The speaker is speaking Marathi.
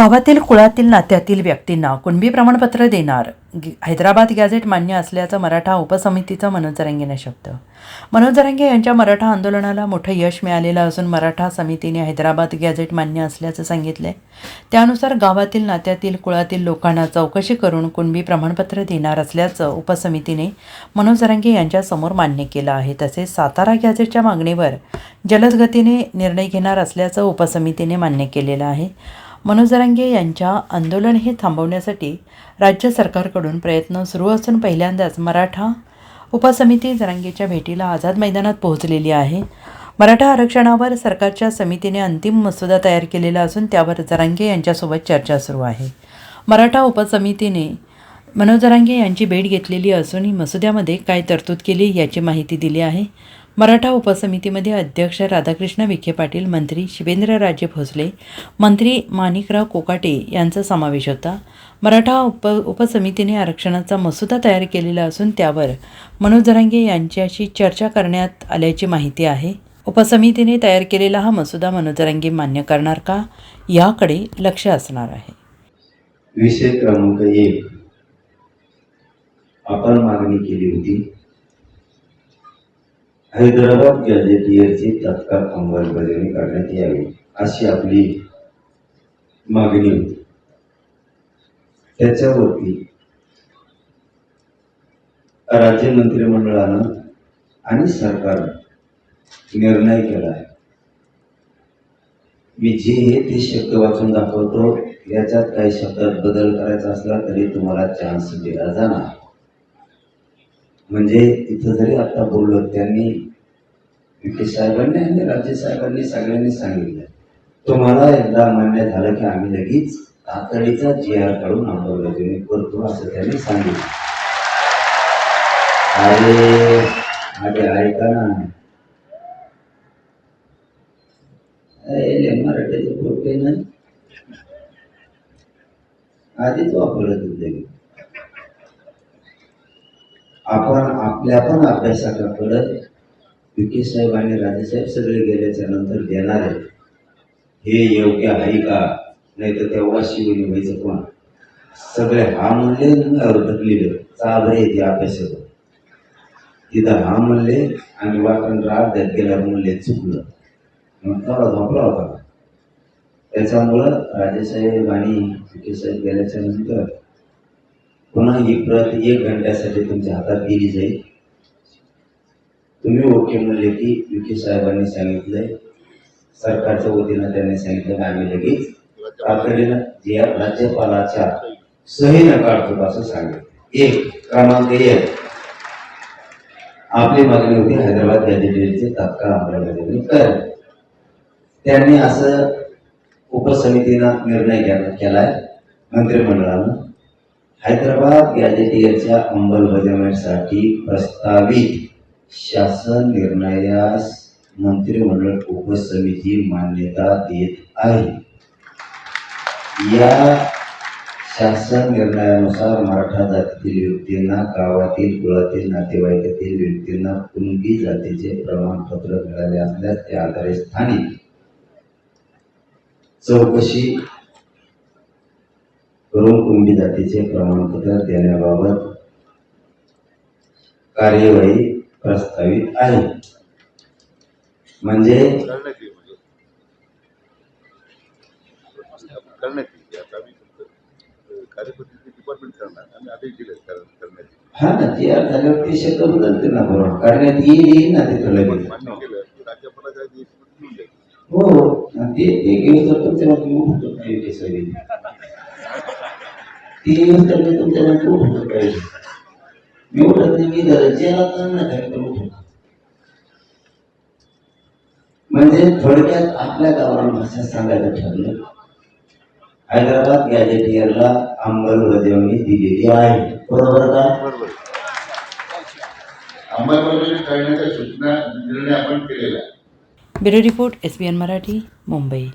गावातील कुळातील नात्यातील व्यक्तींना कुणबी प्रमाणपत्र देणार हैदराबाद गॅझेट मान्य असल्याचं मराठा उपसमितीचा मनोज जरांगेंना शब्द. मनोज जरांगे यांच्या मराठा आंदोलनाला मोठं यश मिळालेलं असून मराठा समितीने हैदराबाद गॅझेट मान्य असल्याचं सांगितलंय. त्यानुसार गावातील नात्यातील कुळातील लोकांना चौकशी करून कुणबी प्रमाणपत्र देणार असल्याचं उपसमितीने मनोज जरांगे यांच्यासमोर मान्य केलं आहे. तसेच सातारा गॅझेटच्या मागणीवर जलद गतीने निर्णय घेणार असल्याचं उपसमितीने मान्य केलेलं आहे. मनोज जरांगे यांच्या आंदोलन हे थांबवण्यासाठी राज्य सरकारकडून प्रयत्न सुरू असून पहिल्यांदाच मराठा उपसमिती जरांगेच्या भेटीला आझाद मैदानात पोहोचलेली आहे. मराठा आरक्षणावर सरकारच्या समितीने अंतिम मसुदा तयार केलेला असून त्यावर जरांगे यांच्यासोबत चर्चा सुरू आहे. मराठा उपसमितीने मनोज जरांगे यांची भेट घेतलेली असून मसुद्यामध्ये काय तरतूद केली याची माहिती दिली आहे. मराठा उपसमितीमध्ये अध्यक्ष राधाकृष्ण विखे पाटील, मंत्री शिवेंद्रराजे भोसले, मंत्री माणिकराव कोकाटे यांचा समावेश होता. मराठा उपसमितीने आरक्षणाचा मसुदा तयार केलेला असून त्यावर मनोज जरांगे यांच्याशी चर्चा करण्यात आल्याची माहिती आहे. उपसमितीने तयार केलेला हा मसुदा मनोज जरांगे मान्य करणार का याकडे लक्ष असणार आहे. विषय क्रमांक 1 आपण मागणी केली होती हैदराबाद गॅझेटियरची तत्काळ अंमलबजावणी करण्यात यावी अशी आपली मागणी होती. त्याच्यावरती राज्य मंत्रिमंडळानं आणि सरकारनं निर्णय केला आहे. मी जे हे ते शब्द वाचून दाखवतो. याच्यात काही शब्दात बदल करायचा असला तरी तुम्हाला चान्स दिला जाणार. म्हणजे इथं जरी आता बोललो त्यांनी विखे साहेबांनी आणि राज्य साहेबांनी सगळ्यांनी सांगितलं तुम्हाला एकदा मान्य झालं की आम्ही लगेच तातडीचा GR काढून अंमलबजावणी करतो असं त्यांनी सांगितलं. अरे ऐका ना, मराठीचे प्रोटे ना आधीच वापरत होते. आपण आपल्या पण अभ्यासाकडे विखे साहेब आणि राजेसाहेब सगळे गेल्याच्या नंतर देणार आहे हे योग्य आहे का? नाही तर तेव्हा शिवणी व्हायचं कोण? सगळे हा म्हणले ढकलेलं चाबरे ते अभ्यासात तिथं हा म्हणले आणि वाटण राग द्यात गेल्यावर म्हणले चुकलं. मग थोडा झोपला होता. त्याच्यामुळं राजेसाहेब आणि विखे साहेब गेल्याच्या नंतर पुन्हा ही प्रत 1 घंट्यासाठी तुमच्या हातात दिली जाईल. तुम्ही ओके म्हणले की विखे साहेबांनी सांगितलंय, सरकारच्या वतीनं त्यांनी सांगितलं आम्ही लगेच तातडीनं जे राज्यपालाच्या सहीनं काढतो असं सांगितलं. 1 क्रमांक 1 आपली मागणी होती हैदराबाद गॅझेटियरचे तात्काळ अंमलबजावणी कर. त्यांनी असं उपसमितीनं निर्णय केलाय मंत्रिमंडळानं. हैदराबाद गॅझेटियरच्या अंमलबजावणीसाठी प्रस्तावित शासन निर्णयास मंत्रिमंडळ उपसमिती मान्यता देत आहे. या शासन निर्णयानुसार मराठा जातीतील व्यक्तींना गावातील कुळातील नातेवाईकातील व्यक्तींना कुणबी जातीचे प्रमाणपत्र मिळाले असल्यास त्या आधारे स्थानिक चौकशी करून कुणबी जातीचे प्रमाणपत्र देण्याबाबत कार्यवाही प्रस्तावित आहे. म्हणजे हा ना ते झाल्यावर ते शब्द बदलते ना बरोबर करण्यात येईल ना ते लगेच. हो ते घेऊन तर तुमच्या ती येऊन तर मी तुमच्या उठवतो पाहिजे. मी उठत नाही, मी धरायचे म्हणजे थोडक्यात आपल्या गावाला भाषा सांगायचं ठरलं. हैदराबाद गॅझेटियरला अंमलबजावणी दिलेली आहे. बरोबर का? अंमलबजावणी करण्याच्या सूचना निर्णय आपण केलेला. Bureau report SBN Marathi, Mumbai.